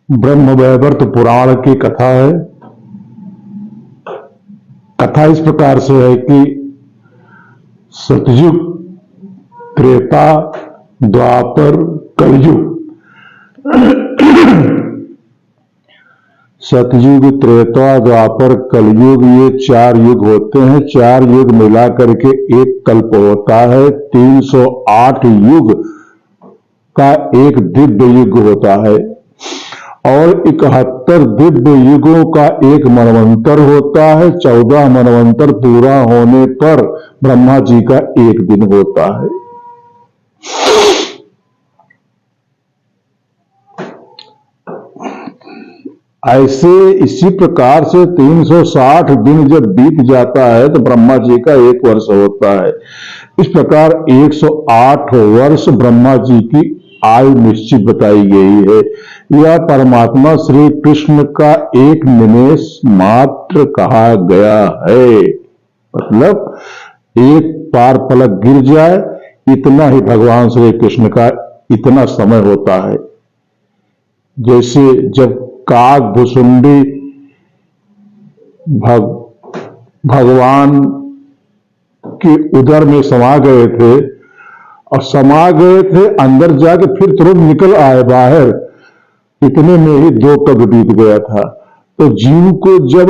ब्रह्म वैवर्त पुराण की कथा है। कथा इस प्रकार से है कि सतयुग, त्रेता, द्वापर, कलयुग। सतयुग, त्रेता, द्वापर, कलयुग, ये 4 युग होते हैं। 4 युग मिला करके एक कल्प होता है। 308 युग का एक दिव्य युग होता है और 71 दिव्य युगों का एक मनवंतर होता है। 14 मनवंतर पूरा होने पर ब्रह्मा जी का एक दिन होता है। ऐसे इसी प्रकार से 360 दिन जब बीत जाता है तो ब्रह्मा जी का एक वर्ष होता है। इस प्रकार 108 वर्ष ब्रह्मा जी की आयु निश्चित बताई गई है। यह परमात्मा श्री कृष्ण का एक निमेष मात्र कहा गया है। मतलब एक पार पलक गिर जाए इतना ही भगवान श्री कृष्ण का इतना समय होता है। जैसे जब काग भुसुंडी भगवान के उदर में समा गए थे और समा गए थे अंदर जाके फिर तुरंत निकल आए बाहर, इतने में ही 2 कग बीत गया था। तो जीव को जब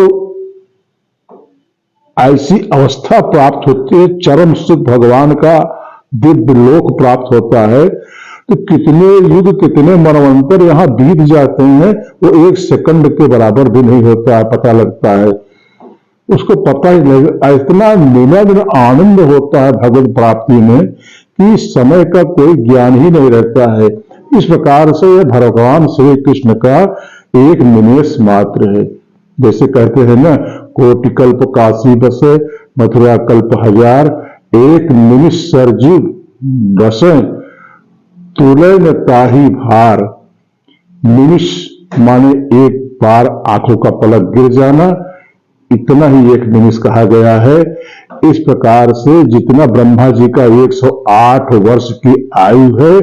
ऐसी अवस्था प्राप्त होती है, चरम सुख भगवान का दिव्य लोक प्राप्त होता है, तो कितने युग कितने मनवंतर यहां बीत जाते हैं वो 1 सेकंड के बराबर भी नहीं होता है, पता लगता है। उसको पता ही नहीं, इतना निमग्न आनंद होता है भगवत प्राप्ति में कि समय का कोई ज्ञान ही नहीं रहता है। इस प्रकार से भगवान श्री कृष्ण का एक निमेष मात्र है। जैसे कहते हैं ना, कोटि कल्प काशी बसे, मथुरा कल्प 1000, एक निमिष सरजू बसे, तुलय न ताही भार। निमिष माने एक बार आंखों का पलक गिर जाना, इतना ही एक निमिष कहा गया है। इस प्रकार से जितना ब्रह्मा जी का 108 वर्ष की आयु है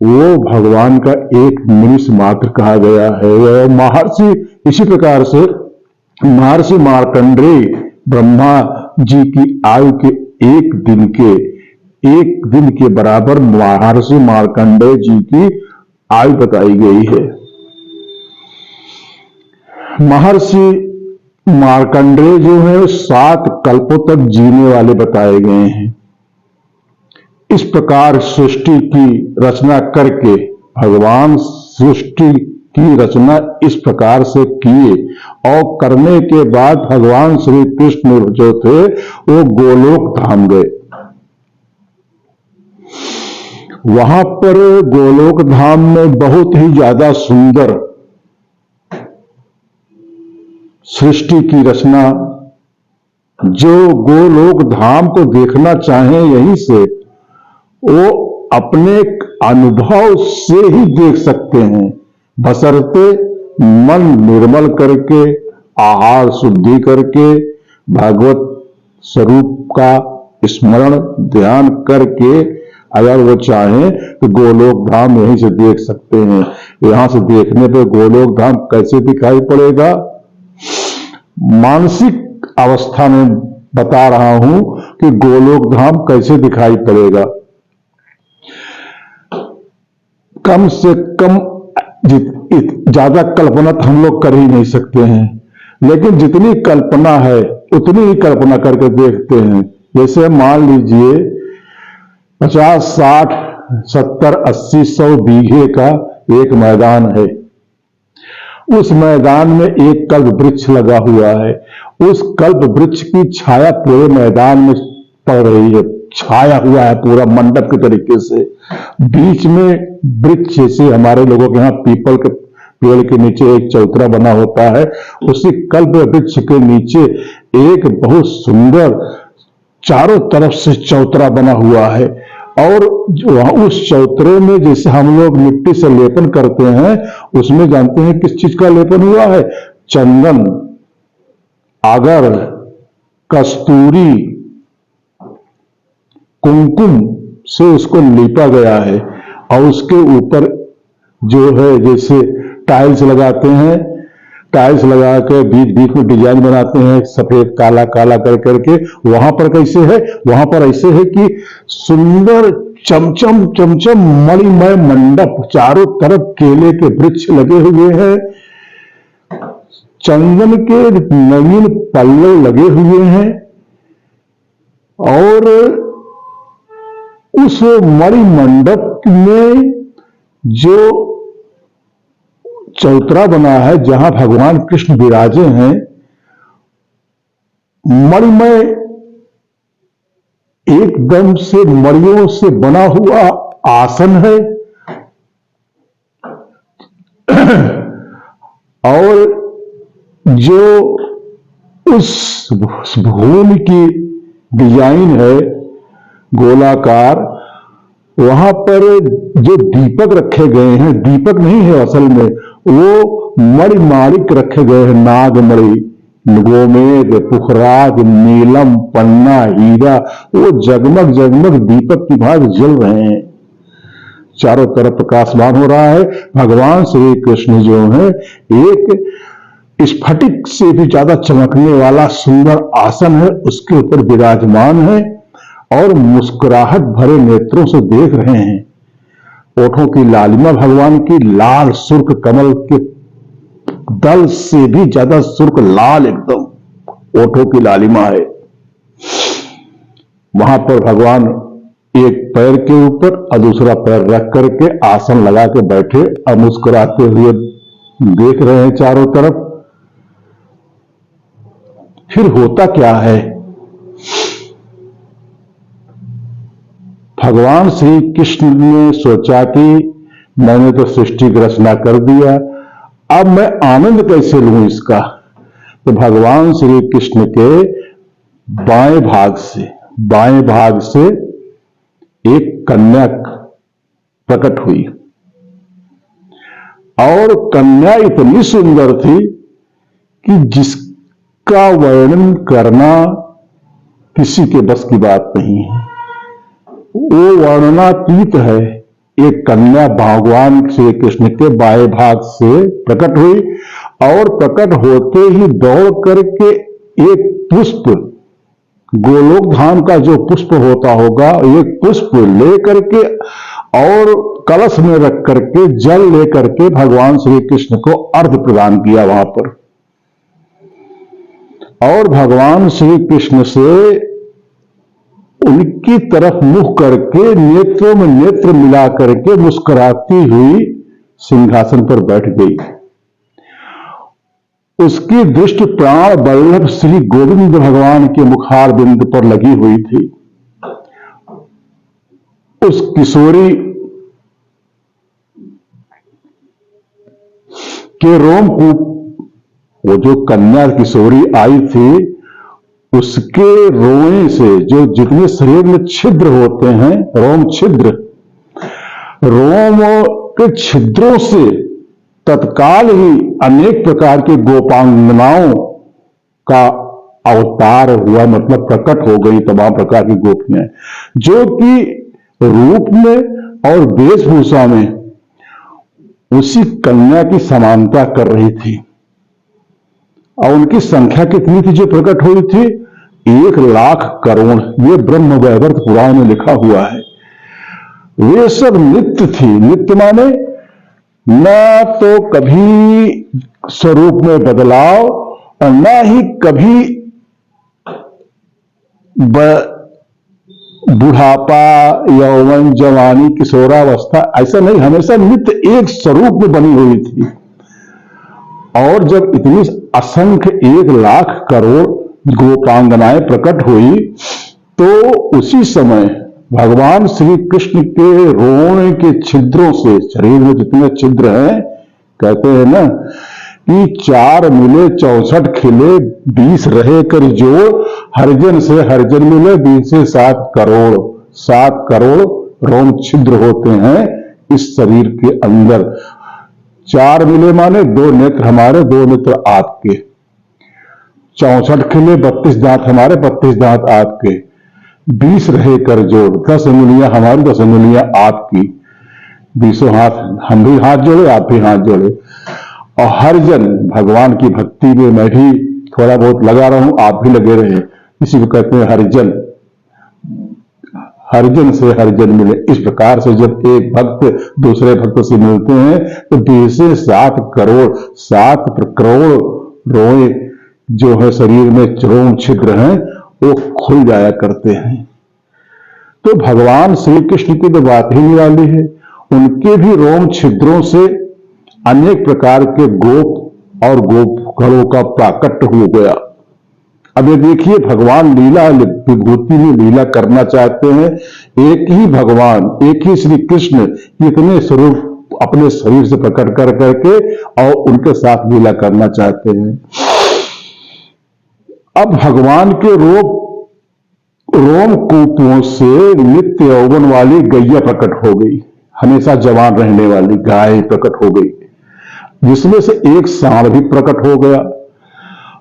वो भगवान का एक निमिष मात्र कहा गया है। महर्षि इसी प्रकार से महर्षि मार्कंडेय ब्रह्मा जी की आयु के एक दिन के बराबर महर्षि मार्कंडेय जी की आयु बताई गई है। महर्षि मार्कंडेय जो है 7 कल्पों तक जीने वाले बताए गए हैं। इस प्रकार सृष्टि की रचना करके भगवान सृष्टि की रचना इस प्रकार से किए और करने के बाद भगवान श्री कृष्ण जो थे वो गोलोक धाम गए। वहां पर गोलोक धाम में बहुत ही ज्यादा सुंदर सृष्टि की रचना, जो गोलोक धाम को देखना चाहें यहीं से वो अपने अनुभव से ही देख सकते हैं, बशर्ते मन निर्मल करके, आहार शुद्धि करके, भागवत स्वरूप का स्मरण ध्यान करके अगर वो चाहें तो गोलोक धाम यहीं से देख सकते हैं। यहां से देखने पे गोलोक धाम कैसे दिखाई पड़ेगा, मानसिक अवस्था में बता रहा हूं कि गोलोक धाम कैसे दिखाई पड़ेगा। कम से कम ज्यादा कल्पना तो हम लोग कर ही नहीं सकते हैं, लेकिन जितनी कल्पना है उतनी ही कल्पना करके देखते हैं। जैसे मान लीजिए 50, 60, 70, 80, 100 बीघे का एक मैदान है। उस मैदान में एक कल्प वृक्ष लगा हुआ है। उस कल्प वृक्ष की छाया पूरे मैदान में पड़ रही है, छाया हुआ है पूरा मंडप के तरीके से। बीच में वृक्ष, जैसे हमारे लोगों के यहाँ पीपल के पेड़ के नीचे एक चौतरा बना होता है, उसी कल्प वृक्ष के नीचे एक बहुत सुंदर चारों तरफ से चौतरा बना हुआ है। और उस चौतरे में जैसे हम लोग मिट्टी से लेपन करते हैं, उसमें जानते हैं किस चीज का लेपन हुआ है? चंदन, आगर, कस्तूरी, कुमकुम से उसको लीपा गया है। और उसके ऊपर जो है जैसे टाइल्स लगाते हैं, टाइल्स लगा के बीच बीच में डिजाइन बनाते हैं सफेद काला काला कर करके। वहां पर कैसे है, वहां पर ऐसे है कि सुंदर चमचम चमचम मणिमय मंडप, चारों तरफ केले के वृक्ष लगे हुए हैं, चंदन के नवीन पल्लव लगे हुए हैं, और उस मणिमंडप में जो चौतरा बना है जहां भगवान कृष्ण विराजे हैं, मणिमय एकदम से मणियों से बना हुआ आसन है, और जो उस भूमि की डिजाइन है गोलाकार, वहां पर जो दीपक रखे गए हैं, दीपक नहीं है असल में, वो मणिमाणिक रखे गए हैं, नागमणि, गोमेद, पुखराज, नीलम, पन्ना, हीरा, वो जगमग जगमग दीपक की भांति जल रहे हैं। चारों तरफ प्रकाशमान हो रहा है। भगवान श्री कृष्ण जो है एक स्फटिक से भी ज्यादा चमकने वाला सुंदर आसन है, उसके ऊपर विराजमान है और मुस्कुराहट भरे नेत्रों से देख रहे हैं। ओठों की लालिमा भगवान की लाल सुर्ख कमल के दल से भी ज्यादा सुर्ख लाल एकदम ओठों की लालिमा है। वहां पर भगवान एक पैर के ऊपर और दूसरा पैर रख करके आसन लगा के बैठे और मुस्कुराते हुए देख रहे हैं चारों तरफ। फिर होता क्या है, भगवान श्री कृष्ण ने सोचा कि मैंने तो सृष्टि की रचना कर दिया, अब मैं आनंद कैसे लूं इसका। तो भगवान श्री कृष्ण के बाएं भाग से एक कन्या प्रकट हुई, और कन्या इतनी सुंदर थी कि जिसका वर्णन करना किसी के बस की बात नहीं है, वो वर्णनातीत है। एक कन्या भगवान श्री कृष्ण के बाएं भाग से प्रकट हुई, और प्रकट होते ही दौड़ करके एक पुष्प, गोलोक धाम का जो पुष्प होता होगा, एक पुष्प लेकर के और कलश में रख करके जल लेकर के भगवान श्री कृष्ण को अर्घ्य प्रदान किया वहां पर, और भगवान श्री कृष्ण से उनकी तरफ मुख करके नेत्रों में नेत्र मिला करके मुस्कुराती हुई सिंहासन पर बैठ गई। उसकी दृष्टि प्राण वल्लभ श्री गोविंद भगवान के मुखार बिंद पर लगी हुई थी। उस किशोरी के रोमकूप, वो जो कन्या किशोरी आई थी, उसके रोए से, जो जितने शरीर में छिद्र होते हैं, रोम छिद्र, रोम के छिद्रों से तत्काल ही अनेक प्रकार के गोपांगनाओं का अवतार हुआ, मतलब प्रकट हो गई तमाम प्रकार की गोपियां, जो कि रूप में और वेशभूषा में उसी कन्या की समानता कर रही थी। और उनकी संख्या कितनी थी जो प्रकट हुई थी? 1,00,000 करोड़। ये ब्रह्म वैवर्त पुराण में लिखा हुआ है। वे सब नित्य थी। नित्य माने न तो कभी स्वरूप में बदलाव और न ही कभी बुढ़ापा, यौवन, जवानी, किशोरावस्था, ऐसा नहीं, हमेशा नित्य एक स्वरूप में बनी हुई थी। और जब इतनी असंख्य 1,00,000 करोड़ गोपांगनाएं प्रकट हुई, तो उसी समय भगवान श्री कृष्ण के रोने के छिद्रों से, शरीर में जितने छिद्र हैं, कहते हैं ना कि 4 मिले 64 खिले, 20 रहे कर जोड़, हरिजन से हरिजन मिले 20 से 7 करोड़। 7 करोड़ रोम छिद्र होते हैं इस शरीर के अंदर। 4 मिले माने 2 नेत्र हमारे, 2 नेत्र आपके, 64 खिले, 32 दांत हमारे, 32 दांत आपके, 20 रहे कर जोड़, 10 उंगलियां हमारी, 10 उंगलियां आपकी। बीसों हाथ, हम भी हाथ जोड़े, आप भी हाथ जोड़े, और हरिजन, भगवान की भक्ति में मैं भी थोड़ा बहुत लगा रहा हूं, आप भी लगे रहे, इसी को कहते हैं हरिजन। हरिजन से हरिजन मिले। इस प्रकार से जब एक भक्त दूसरे भक्त से मिलते हैं तो जैसे 7 करोड़ 7 करोड़ रोए जो है शरीर में रोम छिद्र हैं वो खुल जाया करते हैं। तो भगवान श्री कृष्ण की तो बात ही निराली है, उनके भी रोम छिद्रों से अनेक प्रकार के गोप और गोपगणों का प्राकट्य हो गया। अब ये देखिए, भगवान लीला विभूति में लीला करना चाहते हैं, एक ही भगवान, एक ही श्री कृष्ण इतने स्वरूप अपने शरीर से प्रकट कर करके और उनके साथ लीला करना चाहते हैं। अब भगवान के रोम कूपों से नित्य यौवन वाली गैया प्रकट हो गई, हमेशा जवान रहने वाली गाय प्रकट हो गई, जिसमें से एक सांड भी प्रकट हो गया।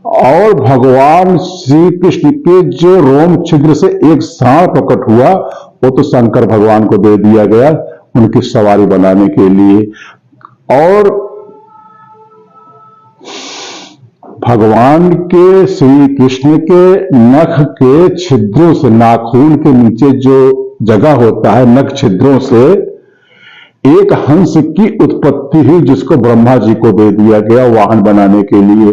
और भगवान श्री कृष्ण के जो रोम छिद्र से एक सांड प्रकट हुआ वो तो शंकर भगवान को दे दिया गया उनकी सवारी बनाने के लिए। और भगवान के श्री कृष्ण के नख के छिद्रों से, नाखून के नीचे जो जगह होता है नख छिद्रों से एक हंस की उत्पत्ति हुई, जिसको ब्रह्मा जी को दे दिया गया वाहन बनाने के लिए।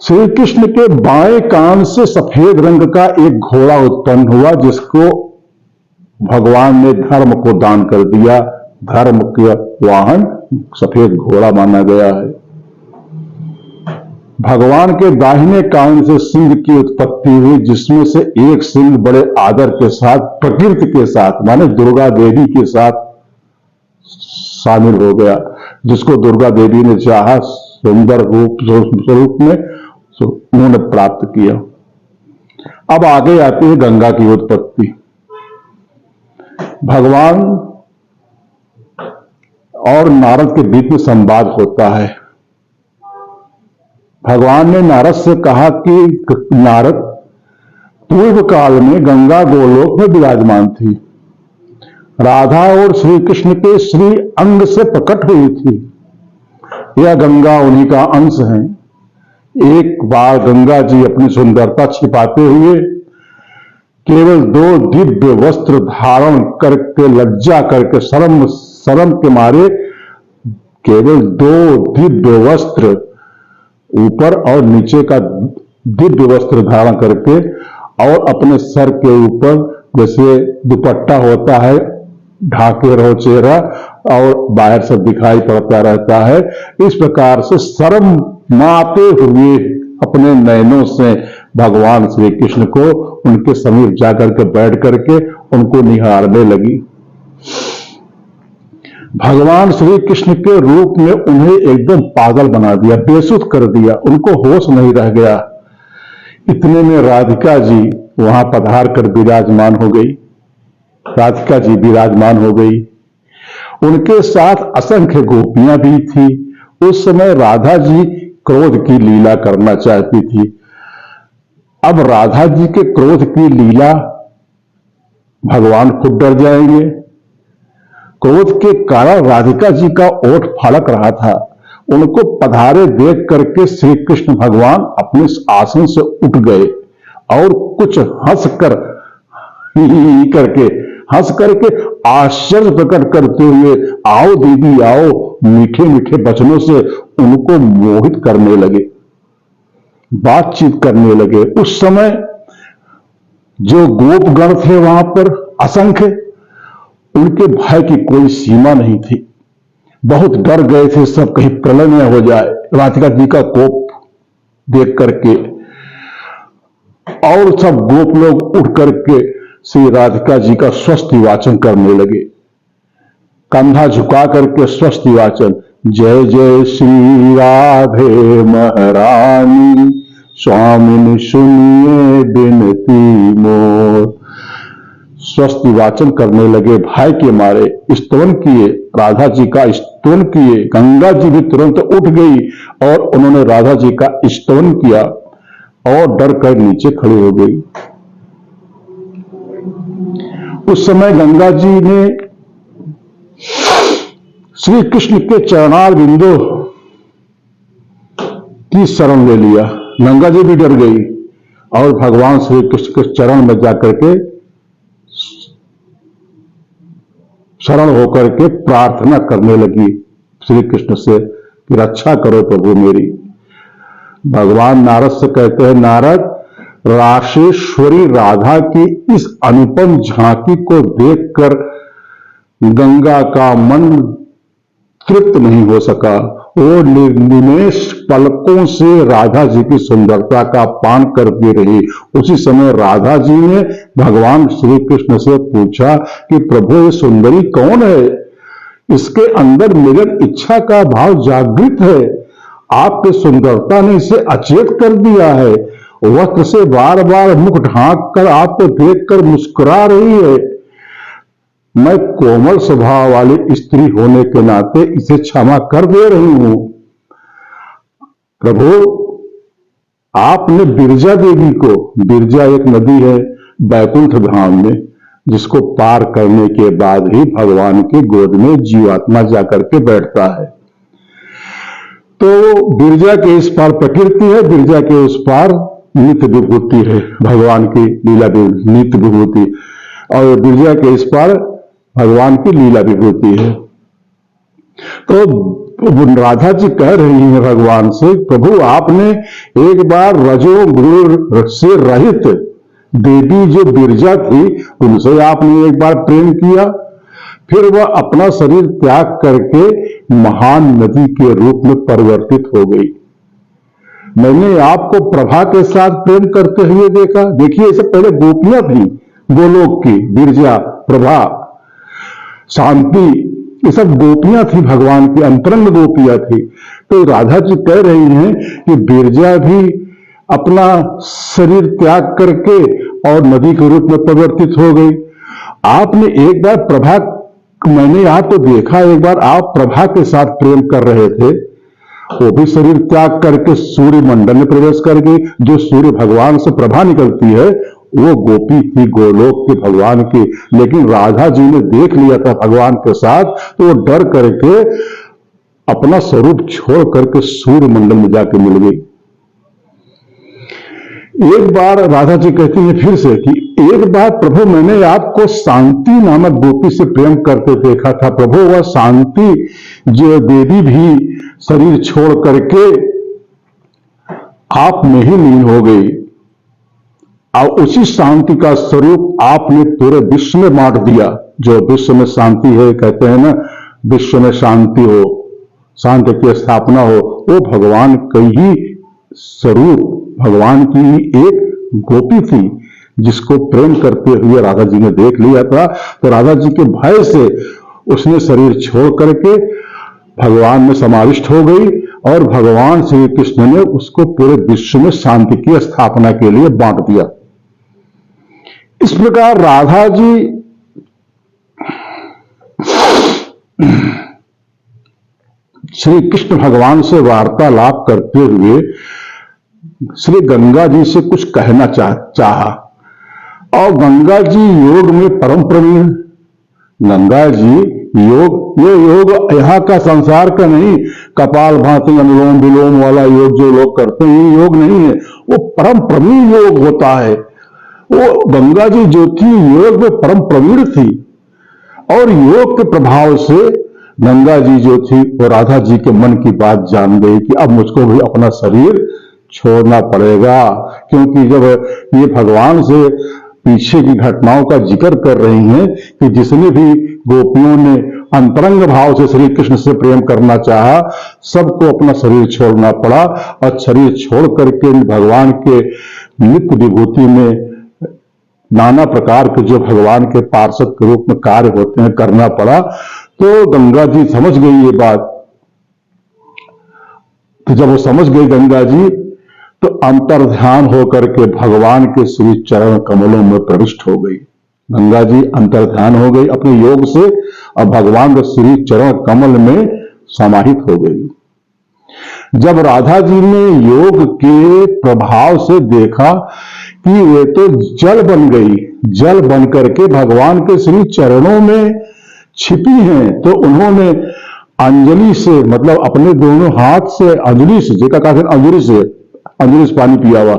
श्री कृष्ण के बाएं कान से सफेद रंग का एक घोड़ा उत्पन्न हुआ, जिसको भगवान ने धर्म को दान कर दिया। धर्म का वाहन सफेद घोड़ा माना गया है। भगवान के दाहिने कान से सिंह की उत्पत्ति हुई, जिसमें से एक सिंह बड़े आदर के साथ, प्रकृति के साथ, माने दुर्गा देवी के साथ शामिल हो गया, जिसको दुर्गा देवी ने चाहा सुंदर स्वरूप में उन्होंने प्राप्त किया। अब आगे आती है गंगा की उत्पत्ति। भगवान और नारद के बीच में संवाद होता है। भगवान ने नारद से कहा कि नारद, पूर्व काल में गंगा गोलोक में विराजमान थी, राधा और श्री कृष्ण के श्री अंग से प्रकट हुई थी। यह गंगा उन्हीं का अंश है। एक बार गंगा जी अपनी सुंदरता छिपाते हुए केवल 2 दिव्य वस्त्र धारण करके, लज्जा करके, शर्म के मारे केवल 2 दिव्य वस्त्र, ऊपर और नीचे का दिव्य वस्त्र धारण करके, और अपने सर के ऊपर जैसे दुपट्टा होता है ढाके रहो चेहरा और बाहर से दिखाई पड़ता रहता है, इस प्रकार से शर्म माते हुए अपने नयनों से भगवान श्री कृष्ण को उनके समीप जाकर के बैठ करके उनको निहारने लगी। भगवान श्री कृष्ण के रूप में उन्हें एकदम पागल बना दिया, बेसुध कर दिया, उनको होश नहीं रह गया। इतने में राधिका जी वहां पधार कर विराजमान हो गई। राधिका जी विराजमान हो गई, उनके साथ असंख्य गोपियां भी थी। उस समय राधा जी क्रोध की लीला करना चाहती थी। अब राधा जी के क्रोध की लीला भगवान खुद डर जाएंगे। क्रोध के कारण राधिका जी का ओठ फड़क रहा था। उनको पधारे देख करके श्री कृष्ण भगवान अपने आसन से उठ गए और कुछ हंस करके आश्चर्य प्रकट करते हुए, आओ दीदी आओ, मीठे मीठे वचनों से उनको मोहित करने लगे, बातचीत करने लगे। उस समय जो गोपगण थे वहां पर असंख्य, उनके भय की कोई सीमा नहीं थी, बहुत डर गए थे सब, कहीं प्रलय न हो जाए राधिका जी का कोप देख करके। और सब गोप लोग उठ करके श्री राधिका जी का स्वस्ति वाचन करने लगे, कंधा झुका करके स्वस्ति वाचन, जय जय श्री राधे महारानी, स्वामिन सुनिए बिनती मोर। स्वस्ति वाचन करने लगे, भय के मारे स्तवन किए, राधा जी का स्तवन किए। गंगा जी भी तुरंत उठ गई और उन्होंने राधा जी का स्तवन किया और डर कर नीचे खड़ी हो गई। उस समय गंगा जी ने श्री कृष्ण के चरणार बिंदु की शरण ले लिया। गंगा जी भी डर गई और भगवान श्री कृष्ण के चरण में जाकर के शरण होकर के प्रार्थना करने लगी श्री कृष्ण से कि रक्षा करो प्रभु मेरी। भगवान नारद से कहते हैं, नारद, राशेश्वरी राधा की इस अनुपम झांकी को देखकर गंगा का मन तृप्त नहीं हो सका। वो निर्निमेष पलकों से राधा जी की सुंदरता का पान करती रही। उसी समय राधा जी ने भगवान श्री कृष्ण से पूछा कि प्रभु ये सुंदरी कौन है? इसके अंदर मिलन इच्छा का भाव जागृत है। आपकी सुंदरता ने इसे अचेत कर दिया है। वस्त्र से बार बार मुख ढांक कर आपको देखकर मुस्कुरा रही है। मैं कोमल स्वभाव वाली स्त्री होने के नाते इसे क्षमा कर दे रही हूं। प्रभु, आपने बिरजा देवी को, बिरजा एक नदी है बैकुंठ धाम में, जिसको पार करने के बाद ही भगवान की गोद में जीवात्मा जाकर के बैठता है। तो बिरजा के इस पार प्रकृति है, बिरजा के उस पार नित्य विभूति है, भगवान की लीला नित्य विभूति, और बिरजा के इस पार भगवान की लीला विभूति है। तो राधा जी कह रही हैं भगवान से, प्रभु आपने एक बार रजोगुण से रहित देवी जो बिरजा थी उनसे आपने एक बार प्रेम किया, फिर वह अपना शरीर त्याग करके महान नदी के रूप में परिवर्तित हो गई। मैंने आपको प्रभा के साथ प्रेम करते हुए देखा। देखिए, इससे पहले गोपियां थी गोलोक की, बिरजा, प्रभा, शांति, ये सब गोपियां थी, भगवान की अंतरंग गोपियां थी। तो राधा जी कह रही हैं कि बिरजा भी अपना शरीर त्याग करके और नदी के रूप में परिवर्तित हो गई। आपने एक बार प्रभा, मैंने आपको देखा, एक बार आप प्रभा के साथ प्रेम कर रहे थे, वो भी शरीर त्याग करके सूर्य मंडल में प्रवेश कर गई। जो सूर्य भगवान से प्रभा निकलती है वो गोपी थी गोलोक के भगवान की, लेकिन राधा जी ने देख लिया था भगवान के साथ, तो वो डर करके अपना स्वरूप छोड़ करके सूर्य मंडल में जाके मिल गई। एक बार राधा जी कहती हैं फिर से कि एक बार प्रभु मैंने आपको शांति नामक गोपी से प्रेम करते देखा था। प्रभु, वह शांति जो देवी भी शरीर छोड़ करके आप में ही लीन हो गई, और उसी शांति का स्वरूप आपने पूरे विश्व में बांट दिया। जो विश्व में शांति है, कहते हैं ना, विश्व में शांति हो, शांति की स्थापना हो, वो भगवान का ही स्वरूप, भगवान की ही एक गोपी थी जिसको प्रेम करते हुए राधा जी ने देख लिया था। तो राधा जी के भय से उसने शरीर छोड़ करके भगवान में समाविष्ट हो गई, और भगवान श्री कृष्ण ने उसको पूरे विश्व में शांति की स्थापना के लिए बांट दिया। इस प्रकार राधा जी श्री कृष्ण भगवान से वार्तालाप करते हुए श्री गंगा जी से कुछ कहना चाहा, और गंगा जी योग में परम प्रवीण। गंगा जी योग, ये योग यहाँ का संसार का नहीं, कपाल भाती अनुलोम विलोम वाला योग जो लोग करते हैं, ये योग नहीं है, वो परम प्रवीण योग होता है। वो गंगा जी जो थी योग में परम प्रवीण थी, और योग के प्रभाव से गंगा जी जो थी वो राधा जी के मन की बात जान गई कि अब मुझको भी अपना शरीर छोड़ना पड़ेगा, क्योंकि जब ये भगवान से पीछे की घटनाओं का जिक्र कर रही हैं कि जिसने भी गोपियों ने अंतरंग भाव से श्री कृष्ण से प्रेम करना चाहा, सबको अपना शरीर छोड़ना पड़ा, और शरीर छोड़ करके भगवान के नित्य विभूति में नाना प्रकार के जो भगवान के पार्षद के रूप में कार्य होते हैं करना पड़ा। तो गंगा जी समझ गई ये बात। तो जब वो समझ गई गंगा जी, तो अंतर्ध्यान होकर के भगवान के श्री चरण कमलों में प्रविष्ट हो गई। गंगा जी अंतर्ध्यान हो गई अपने योग से, और भगवान के श्री चरण कमल में समाहित हो गई। जब राधा जी ने योग के प्रभाव से देखा कि वे तो जल बन गई, जल बनकर के भगवान के श्री चरणों में छिपी हैं, तो उन्होंने अंजलि से, मतलब अपने दोनों हाथ से अंजलि से, जेका कहते हैं अंजलि से पानी पिया हुआ।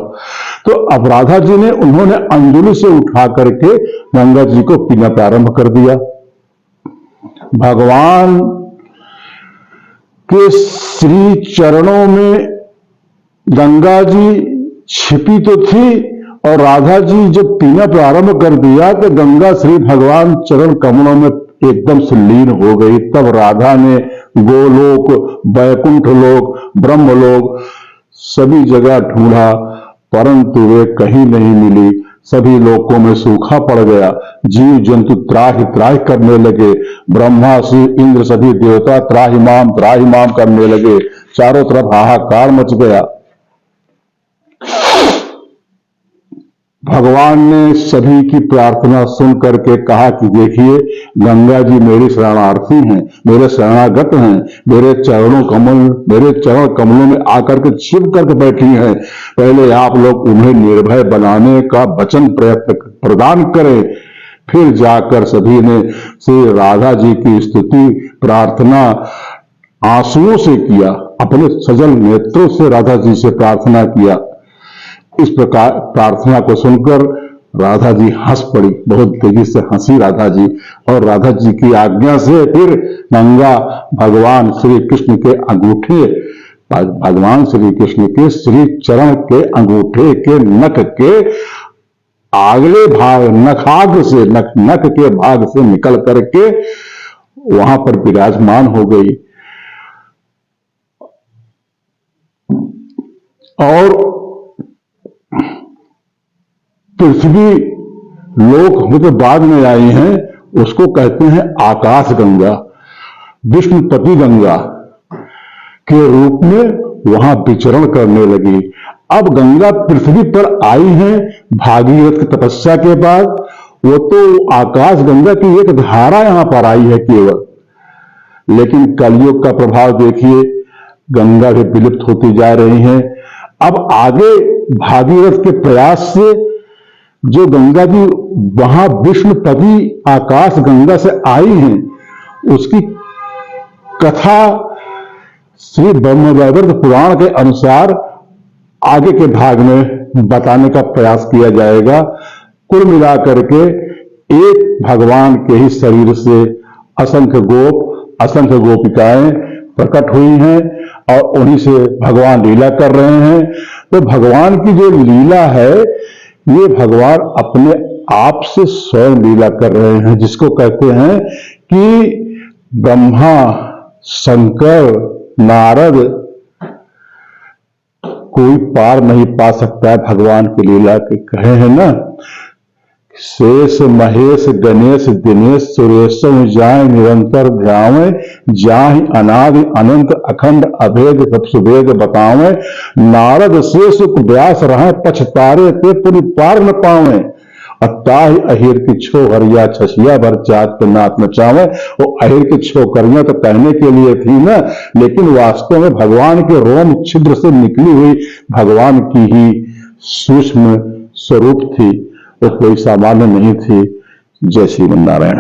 तो अब राधा जी ने, उन्होंने अंजलि से उठा करके गंगा जी को पीना प्रारंभ कर दिया। भगवान के श्री चरणों में गंगा जी छिपी तो थी, और राधा जी जब पीना प्रारंभ कर दिया तो गंगा श्री भगवान चरण कमलों में एकदम से लीन हो गई। तब राधा ने गोलोक, वैकुंठ लोक, ब्रह्मलोक सभी जगह ढूंढा, परंतु वे कहीं नहीं मिली। सभी लोकों में सूखा पड़ गया। जीव जंतु त्राहि त्राहि करने लगे। ब्रह्मा शिव इंद्र सभी देवता त्राहिमाम करने लगे। चारों तरफ हाहाकार मच गया। भगवान ने सभी की प्रार्थना सुन करके कहा कि देखिए, गंगा जी मेरी शरणार्थी हैं, मेरे शरणागत हैं, मेरे चरण कमलों में आकर के छिप करके बैठी हैं। पहले आप लोग उन्हें निर्भय बनाने का वचन प्रयत्न प्रदान करें। फिर जाकर सभी ने श्री राधा जी की स्तुति प्रार्थना आंसुओं से किया, अपने सजल नेत्रों से राधा जी से प्रार्थना किया। इस प्रकार प्रार्थना को सुनकर राधा जी हंस पड़ी, बहुत तेजी से हंसी राधा जी, और राधा जी की आज्ञा से फिर गंगा भगवान श्री कृष्ण के अंगूठे, भगवान श्री कृष्ण के श्री चरण के अंगूठे के नख के अगले भाग, नख के भाग से निकल करके वहां पर विराजमान हो गई। और पृथ्वी लोक में तो बाद में आई हैं, उसको कहते हैं आकाश गंगा, विष्णुपति गंगा के रूप में वहां विचरण करने लगी। अब गंगा पृथ्वी पर आई हैं भागीरथ की तपस्या के बाद। वो तो आकाश गंगा की एक धारा यहां पर आई है केवल, लेकिन कलयुग का प्रभाव देखिए, गंगा भी विलुप्त होती जा रही हैं। अब आगे भागीरथ के प्रयास से जो गंगा जी वहां विष्णुपति आकाश गंगा से आई हैं, उसकी कथा श्री ब्रह्मवैवर्त पुराण के अनुसार आगे के भाग में बताने का प्रयास किया जाएगा। कुल मिलाकर के एक भगवान के ही शरीर से असंख्य गोपिकाएं प्रकट हुई हैं, और उन्हीं से भगवान लीला कर रहे हैं। तो भगवान की जो लीला है, ये भगवान अपने आप से स्वयं लीला कर रहे हैं, जिसको कहते हैं कि ब्रह्मा, शंकर, नारद कोई पार नहीं पा सकता है भगवान की लीला के। कहे हैं ना, शेष महेश गणेश दिनेश सुरेश जाय निरंतर ध्यावे, जाहि अनादि अनंत अखंड अभेद सब सुभेद बतावे, नारद शेष व्यास रहे पछतारे ते पुनि पार न पावे, अताहि अहिर की छो हरिया छसिया भर जात के नाथ नचावे। वो अहिर की छोकरियां तो कहने के लिए थी ना, लेकिन वास्तव में भगवान के रोम छिद्र से निकली हुई भगवान की ही सूक्ष्म स्वरूप थी, वो कोई सामान्य नहीं थी। जय श्रीमन नारायण।